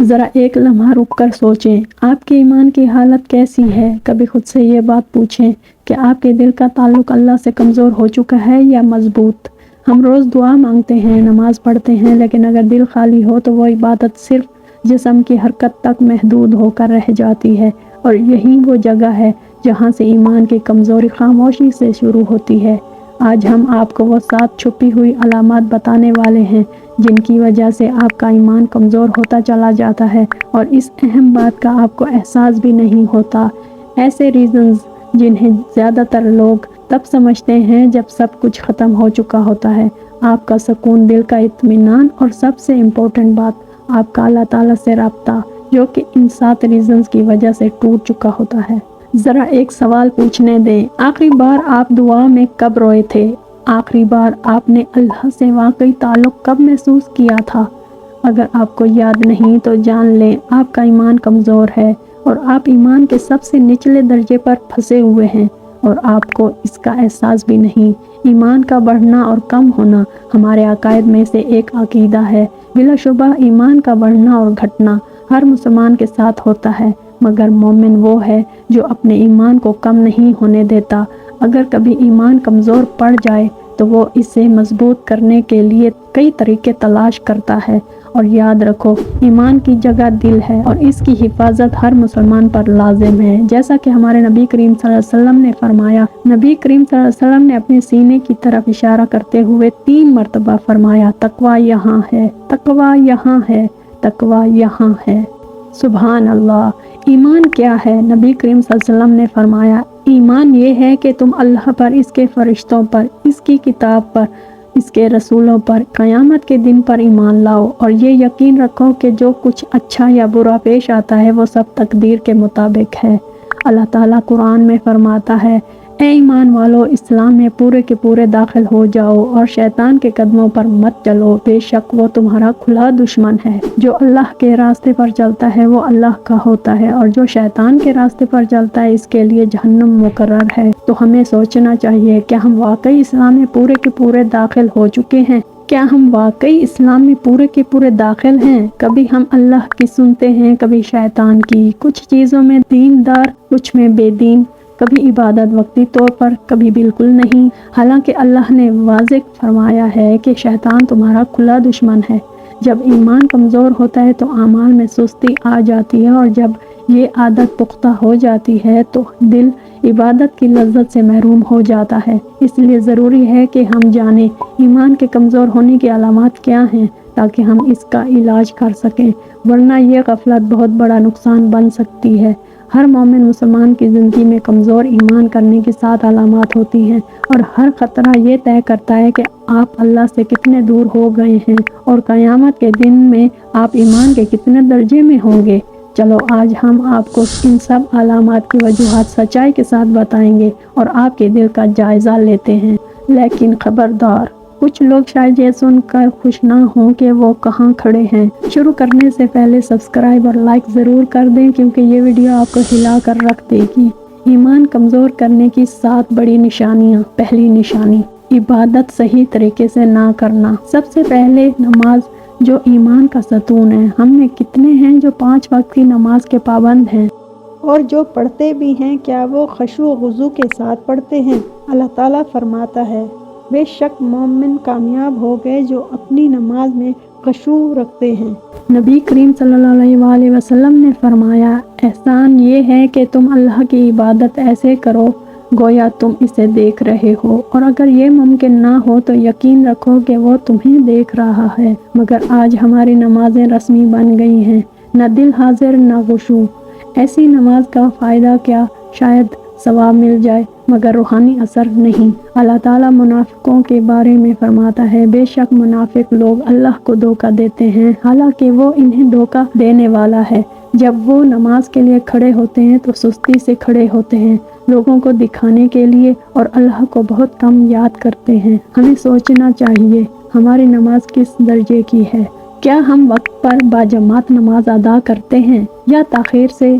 ذرا ایک لمحہ رک کر سوچیں، آپ کے ایمان کی حالت کیسی ہے؟ کبھی خود سے یہ بات پوچھیں کہ آپ کے دل کا تعلق اللہ سے کمزور ہو چکا ہے یا مضبوط؟ ہم روز دعا مانگتے ہیں، نماز پڑھتے ہیں، لیکن اگر دل خالی ہو تو وہ عبادت صرف جسم کی حرکت تک محدود ہو کر رہ جاتی ہے، اور یہی وہ جگہ ہے جہاں سے ایمان کی کمزوری خاموشی سے شروع ہوتی ہے۔ آج ہم آپ کو وہ 7 چھپی ہوئی علامات بتانے والے ہیں جن کی وجہ سے آپ کا ایمان کمزور ہوتا چلا جاتا ہے اور اس اہم بات کا آپ کو احساس بھی نہیں ہوتا۔ ایسے ریزنز جنہیں زیادہ تر لوگ تب سمجھتے ہیں جب سب کچھ ختم ہو چکا ہوتا ہے، آپ کا سکون، دل کا اطمینان، اور سب سے امپورٹنٹ بات، آپ کا اللہ تعالیٰ سے رابطہ، جو کہ ان 7 ریزنز کی وجہ سے ٹوٹ چکا ہوتا ہے۔ ذرا ایک سوال پوچھنے دیں، آخری بار آپ دعا میں کب روئے تھے؟ آخری بار آپ نے اللہ سے واقعی تعلق کب محسوس کیا تھا؟ اگر آپ کو یاد نہیں تو جان لیں آپ کا ایمان کمزور ہے، اور آپ ایمان کے سب سے نچلے درجے پر پھنسے ہوئے ہیں، اور آپ کو اس کا احساس بھی نہیں۔ ایمان کا بڑھنا اور کم ہونا ہمارے عقائد میں سے ایک عقیدہ ہے۔ بلا شبہ ایمان کا بڑھنا اور گھٹنا ہر مسلمان کے ساتھ ہوتا ہے، مگر مومن وہ ہے جو اپنے ایمان کو کم نہیں ہونے دیتا۔ اگر کبھی ایمان کمزور پڑ جائے تو وہ اسے مضبوط کرنے کے لیے کئی طریقے تلاش کرتا ہے، اور یاد رکھو ایمان کی جگہ دل ہے اور اس کی حفاظت ہر مسلمان پر لازم ہے۔ جیسا کہ ہمارے نبی کریم صلی اللہ علیہ وسلم نے فرمایا، نبی کریم صلی اللہ علیہ وسلم نے اپنے سینے کی طرف اشارہ کرتے ہوئے 3 مرتبہ فرمایا، تقویٰ یہاں ہے، تقویٰ یہاں ہے، تقویٰ یہاں ہے۔ سبحان اللہ! ایمان کیا ہے؟ نبی کریم صلی اللہ علیہ وسلم نے فرمایا، ایمان یہ ہے کہ تم اللہ پر، اس کے فرشتوں پر، اس کی کتاب پر، اس کے رسولوں پر، قیامت کے دن پر ایمان لاؤ، اور یہ یقین رکھو کہ جو کچھ اچھا یا برا پیش آتا ہے وہ سب تقدیر کے مطابق ہے۔ اللہ تعالیٰ قرآن میں فرماتا ہے، اے ایمان والو، اسلام میں پورے کے پورے داخل ہو جاؤ اور شیطان کے قدموں پر مت چلو، بے شک وہ تمہارا کھلا دشمن ہے۔ جو اللہ کے راستے پر چلتا ہے وہ اللہ کا ہوتا ہے، اور جو شیطان کے راستے پر چلتا ہے اس کے لیے جہنم مقرر ہے۔ تو ہمیں سوچنا چاہیے، کیا ہم واقعی اسلام میں پورے کے پورے داخل ہو چکے ہیں؟ کیا ہم واقعی اسلام میں پورے کے پورے داخل ہیں؟ کبھی ہم اللہ کی سنتے ہیں، کبھی شیطان کی، کچھ چیزوں میں دیندار، کچھ میں بے دین، کبھی عبادت وقتی طور پر، کبھی بالکل نہیں، حالانکہ اللہ نے واضح فرمایا ہے کہ شیطان تمہارا کھلا دشمن ہے۔ جب ایمان کمزور ہوتا ہے تو اعمال میں سستی آ جاتی ہے، اور جب یہ عادت پختہ ہو جاتی ہے تو دل عبادت کی لذت سے محروم ہو جاتا ہے۔ اس لیے ضروری ہے کہ ہم جانیں ایمان کے کمزور ہونے کی علامات کیا ہیں، تاکہ ہم اس کا علاج کر سکیں، ورنہ یہ غفلت بہت بڑا نقصان بن سکتی ہے۔ ہر مومن مسلمان کی زندگی میں کمزور ایمان کرنے کی 7 علامات ہوتی ہیں، اور ہر خطرہ یہ طے کرتا ہے کہ آپ اللہ سے کتنے دور ہو گئے ہیں، اور قیامت کے دن میں آپ ایمان کے کتنے درجے میں ہوں گے۔ چلو آج ہم آپ کو ان سب علامات کی وجوہات سچائی کے ساتھ بتائیں گے اور آپ کے دل کا جائزہ لیتے ہیں۔ لیکن خبردار، کچھ لوگ شاید یہ سن کر خوش نہ ہوں کہ وہ کہاں کھڑے ہیں۔ شروع کرنے سے پہلے سبسکرائب اور لائک ضرور کر دیں، کیونکہ یہ ویڈیو آپ کو ہلا کر رکھ دے گی۔ ایمان کمزور کرنے کی 7 بڑی نشانیاں۔ پہلی نشانی، عبادت صحیح طریقے سے نہ کرنا۔ سب سے پہلے نماز، جو ایمان کا ستون ہے۔ ہم میں کتنے ہیں جو 5 وقت کی نماز کے پابند ہیں؟ اور جو پڑھتے بھی ہیں، کیا وہ خشوع و خضوع کے ساتھ پڑھتے ہیں؟ اللہ تعالیٰ فرماتا ہے، بے شک مومن کامیاب ہو گئے جو اپنی نماز میں خشوع رکھتے ہیں۔ نبی کریم صلی اللہ علیہ وآلہ وسلم نے فرمایا، احسان یہ ہے کہ تم اللہ کی عبادت ایسے کرو گویا تم اسے دیکھ رہے ہو، اور اگر یہ ممکن نہ ہو تو یقین رکھو کہ وہ تمہیں دیکھ رہا ہے۔ مگر آج ہماری نمازیں رسمی بن گئی ہیں، نہ دل حاضر نہ خشوع۔ ایسی نماز کا فائدہ کیا؟ شاید ثواب مل جائے مگر روحانی اثر نہیں۔ اللہ تعالیٰ منافقوں کے بارے میں فرماتا ہے، بے شک منافق لوگ اللہ کو دھوکہ دیتے ہیں، حالانکہ وہ انہیں دھوکہ دینے والا ہے۔ جب وہ نماز کے لیے کھڑے ہوتے ہیں تو سستی سے کھڑے ہوتے ہیں، لوگوں کو دکھانے کے لیے، اور اللہ کو بہت کم یاد کرتے ہیں۔ ہمیں سوچنا چاہیے ہماری نماز کس درجے کی ہے۔ کیا ہم وقت پر باجماعت نماز ادا کرتے ہیں، یا تاخیر سے،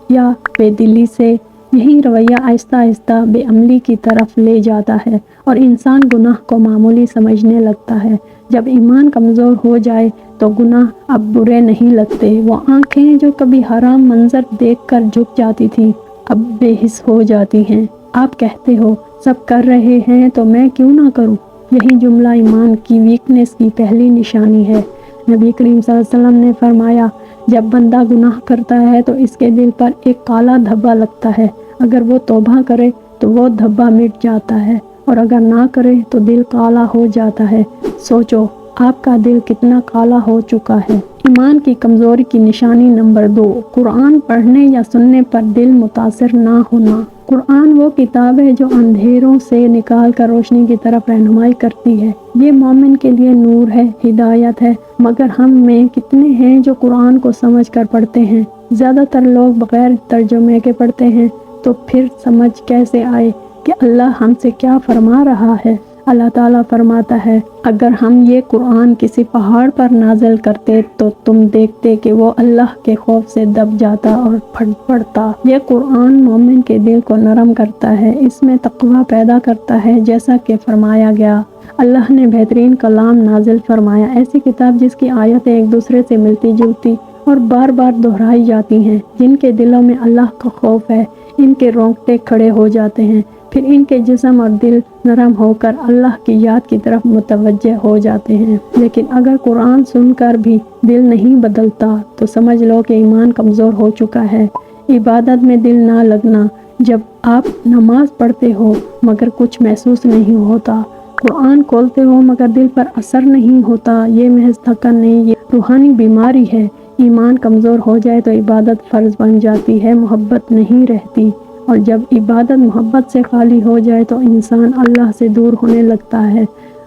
یا بے دلی سے؟ یہی رویہ آہستہ آہستہ بے عملی کی طرف لے جاتا ہے، اور انسان گناہ کو معمولی سمجھنے لگتا ہے۔ جب ایمان کمزور ہو جائے تو گناہ اب برے نہیں لگتے۔ وہ آنکھیں جو کبھی حرام منظر دیکھ کر جھک جاتی تھی اب بے حس ہو جاتی ہیں۔ آپ کہتے ہو سب کر رہے ہیں تو میں کیوں نہ کروں؟ یہی جملہ ایمان کی ویکنس کی پہلی نشانی ہے۔ نبی کریم صلی اللہ علیہ وسلم نے فرمایا، جب بندہ گناہ کرتا ہے تو اس کے دل پر ایک کالا دھبا لگتا ہے۔ اگر وہ توبہ کرے تو وہ دھبا مٹ جاتا ہے، اور اگر نہ کرے تو دل کالا ہو جاتا ہے۔ سوچو آپ کا دل کتنا کالا ہو چکا ہے۔ ایمان کی کمزوری کی نشانی نمبر 2، قرآن پڑھنے یا سننے پر دل متاثر نہ ہونا۔ قرآن وہ کتاب ہے جو اندھیروں سے نکال کر روشنی کی طرف رہنمائی کرتی ہے۔ یہ مومن کے لیے نور ہے، ہدایت ہے، مگر ہم میں کتنے ہیں جو قرآن کو سمجھ کر پڑھتے ہیں؟ زیادہ تر لوگ بغیر ترجمے کے پڑھتے ہیں، تو پھر سمجھ کیسے آئے کہ اللہ ہم سے کیا فرما رہا ہے؟ اللہ تعالیٰ فرماتا ہے، اگر ہم یہ قرآن کسی پہاڑ پر نازل کرتے تو تم دیکھتے کہ وہ اللہ کے خوف سے دب جاتا اور پھٹ پڑتا۔ یہ قرآن مومن کے دل کو نرم کرتا ہے، اس میں تقویٰ پیدا کرتا ہے، جیسا کہ فرمایا گیا۔ اللہ نے بہترین کلام نازل فرمایا، ایسی کتاب جس کی آیتیں ایک دوسرے سے ملتی جلتی اور بار بار دہرائی جاتی ہیں۔ جن کے دلوں میں اللہ کا خوف ہے، ان کے رونگٹے کھڑے ہو جاتے ہیں، پھر ان کے جسم اور دل نرم ہو کر اللہ کی یاد کی طرف متوجہ ہو جاتے ہیں۔ لیکن اگر قرآن سن کر بھی دل نہیں بدلتا تو سمجھ لو کہ ایمان کمزور ہو چکا ہے۔ عبادت میں دل نہ لگنا، جب آپ نماز پڑھتے ہو مگر کچھ محسوس نہیں ہوتا، قرآن کھولتے ہو مگر دل پر اثر نہیں ہوتا، یہ محض تھکن نہیں، یہ روحانی بیماری ہے۔ ایمان کمزور ہو جائے تو عبادت فرض بن جاتی ہے، محبت نہیں رہتی، اور جب عبادت محبت سے خالی ہو جائے تو انسان اللہ سے دور ہونے لگتا ہے۔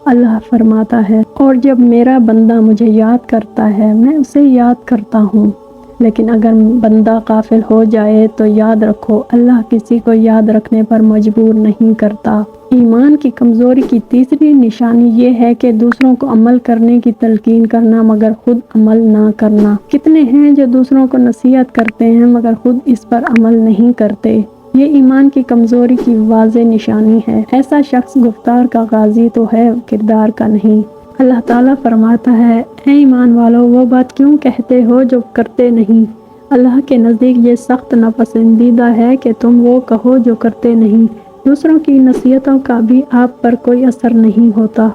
اللہ فرماتا ہے، اور جب میرا بندہ مجھے یاد کرتا ہے میں اسے یاد کرتا ہوں۔ لیکن اگر بندہ غافل ہو جائے تو یاد رکھو، اللہ کسی کو یاد رکھنے پر مجبور نہیں کرتا۔ ایمان کی کمزوری کی تیسری نشانی یہ ہے کہ دوسروں کو عمل کرنے کی تلقین کرنا مگر خود عمل نہ کرنا۔ کتنے ہیں جو دوسروں کو نصیحت کرتے ہیں مگر خود اس پر عمل نہیں کرتے؟ یہ ایمان کی کمزوری کی واضح نشانی ہے۔ ایسا شخص گفتار کا غازی تو ہے، کردار کا نہیں۔ اللہ تعالیٰ فرماتا ہے، اے ایمان والو، وہ بات کیوں کہتے ہو جو کرتے نہیں؟ اللہ کے نزدیک یہ سخت ناپسندیدہ ہے کہ تم وہ کہو جو کرتے نہیں۔ دوسروں کی نصیحتوں کا بھی آپ پر کوئی اثر نہیں ہوتا۔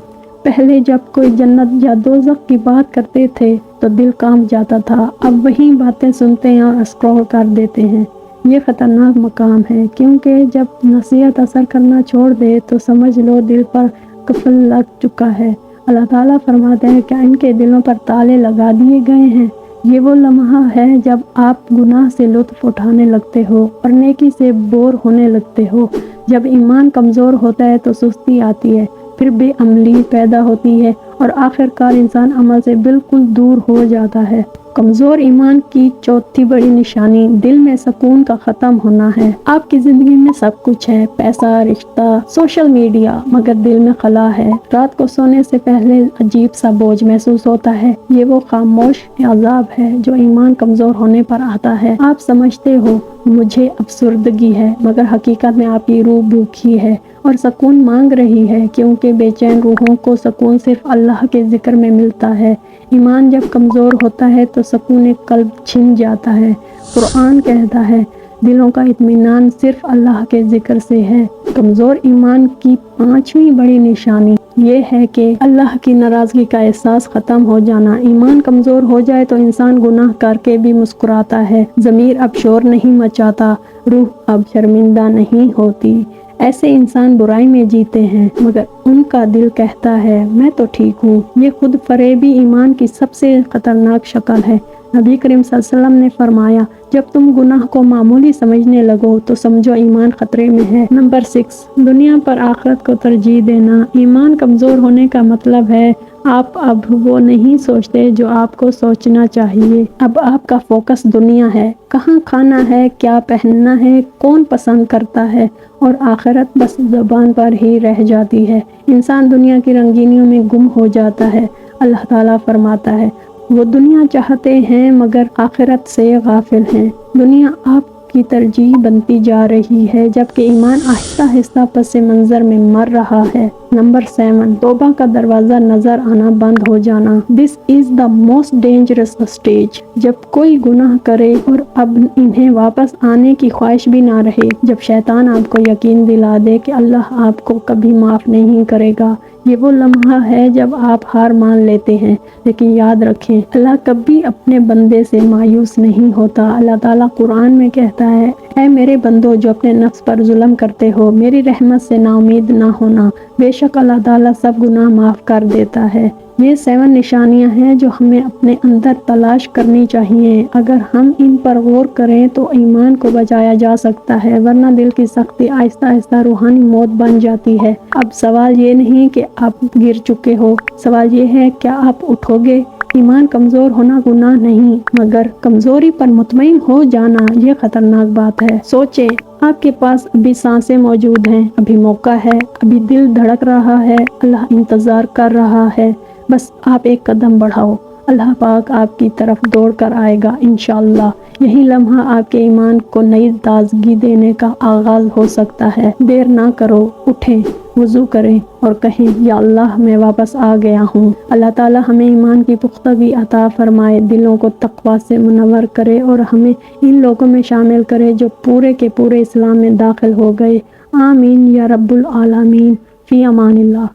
پہلے جب کوئی جنت یا دوزخ کی بات کرتے تھے تو دل کانپ جاتا تھا، اب وہی باتیں سنتے ہیں اور اسکرول کر دیتے ہیں۔ یہ خطرناک مقام ہے، کیونکہ جب نصیحت اثر کرنا چھوڑ دے تو سمجھ لو دل پر قفل لگ چکا ہے۔ اللہ تعالیٰ فرماتے ہیں کہ ان کے دلوں پر تالے لگا دیے گئے ہیں۔ یہ وہ لمحہ ہے جب آپ گناہ سے لطف اٹھانے لگتے ہو اور نیکی سے بور ہونے لگتے ہو۔ جب ایمان کمزور ہوتا ہے تو سستی آتی ہے، پھر بے عملی پیدا ہوتی ہے، اور آخر کار انسان عمل سے بالکل دور ہو جاتا ہے۔ کمزور ایمان کی چوتھی بڑی نشانی دل میں سکون کا ختم ہونا ہے۔ آپ کی زندگی میں سب کچھ ہے، پیسہ، رشتہ، سوشل میڈیا، مگر دل میں خلا ہے۔ رات کو سونے سے پہلے عجیب سا بوجھ محسوس ہوتا ہے۔ یہ وہ خاموش عذاب ہے جو ایمان کمزور ہونے پر آتا ہے۔ آپ سمجھتے ہو مجھے افسردگی ہے، مگر حقیقت میں آپ کی روح بھوکی ہے اور سکون مانگ رہی ہے، کیونکہ بے چین روحوں کو سکون صرف اللہ کے ذکر میں ملتا ہے۔ ایمان جب کمزور ہوتا ہے تو سکون قلب چھن جاتا ہے۔ قرآن کہتا ہے، دلوں کا اطمینان صرف اللہ کے ذکر سے ہے۔ کمزور ایمان کی پانچویں بڑی نشانی یہ ہے کہ اللہ کی ناراضگی کا احساس ختم ہو جانا۔ ایمان کمزور ہو جائے تو انسان گناہ کر کے بھی مسکراتا ہے، ضمیر اب شور نہیں مچاتا، روح اب شرمندہ نہیں ہوتی۔ ایسے انسان برائی میں جیتے ہیں مگر ان کا دل کہتا ہے میں تو ٹھیک ہوں۔ یہ خود فریبی ایمان کی سب سے خطرناک شکل ہے۔ نبی کریم صلی اللہ علیہ وسلم نے فرمایا، جب تم گناہ کو معمولی سمجھنے لگو تو سمجھو ایمان خطرے میں ہے۔ نمبر 6، دنیا پر آخرت کو ترجیح دینا۔ ایمان کمزور ہونے کا مطلب ہے آپ اب وہ نہیں سوچتے جو آپ کو سوچنا چاہیے۔ اب آپ کا فوکس دنیا ہے، کہاں کھانا ہے، کیا پہننا ہے، کون پسند کرتا ہے، اور آخرت بس زبان پر ہی رہ جاتی ہے۔ انسان دنیا کی رنگینیوں میں گم ہو جاتا ہے۔ اللہ تعالیٰ فرماتا ہے، وہ دنیا چاہتے ہیں مگر آخرت سے غافل ہیں۔ دنیا آپ کی ترجیح بنتی جا رہی ہے، جبکہ ایمان آہستہ آہستہ پس منظر میں مر رہا ہے۔ نمبر 7، توبہ کا دروازہ نظر آنا بند ہو جانا۔ دس از دا موسٹ ڈینجرس اسٹیج۔ جب کوئی گناہ کرے اور اب انہیں واپس آنے کی خواہش بھی نہ رہے، جب شیطان آپ کو یقین دلا دے کہ اللہ آپ کو کبھی معاف نہیں کرے گا، یہ وہ لمحہ ہے جب آپ ہار مان لیتے ہیں۔ لیکن یاد رکھیں، اللہ کبھی اپنے بندے سے مایوس نہیں ہوتا۔ اللہ تعالیٰ قرآن میں کہتا ہے، اے میرے بندو جو اپنے نفس پر ظلم کرتے ہو، میری رحمت سے نا امید نہ ہونا، بے شک اللہ تعالیٰ سب گناہ معاف کر دیتا ہے۔ یہ 7 نشانیاں ہیں جو ہمیں اپنے اندر تلاش کرنی چاہیے۔ اگر ہم ان پر غور کریں تو ایمان کو بچایا جا سکتا ہے، ورنہ دل کی سختی آہستہ آہستہ روحانی موت بن جاتی ہے۔ اب سوال یہ نہیں کہ آپ گر چکے ہو، سوال یہ ہے کیا آپ اٹھو گے؟ ایمان کمزور ہونا گناہ نہیں، مگر کمزوری پر مطمئن ہو جانا یہ خطرناک بات ہے۔ سوچیں، آپ کے پاس ابھی سانسیں موجود ہیں، ابھی موقع ہے، ابھی دل دھڑک رہا ہے، اللہ انتظار کر رہا ہے، بس آپ ایک قدم بڑھاؤ، اللہ پاک آپ کی طرف دوڑ کر آئے گا انشاءاللہ۔ یہی لمحہ آپ کے ایمان کو نئی تازگی دینے کا آغاز ہو سکتا ہے۔ دیر نہ کرو، اٹھیں، وضو کریں اور کہیں، یا اللہ میں واپس آ گیا ہوں۔ اللہ تعالیٰ ہمیں ایمان کی پختگی عطا فرمائے، دلوں کو تقویٰ سے منور کرے اور ہمیں ان لوگوں میں شامل کرے جو پورے کے پورے اسلام میں داخل ہو گئے۔ آمین یا رب العالمین۔ فی امان اللہ۔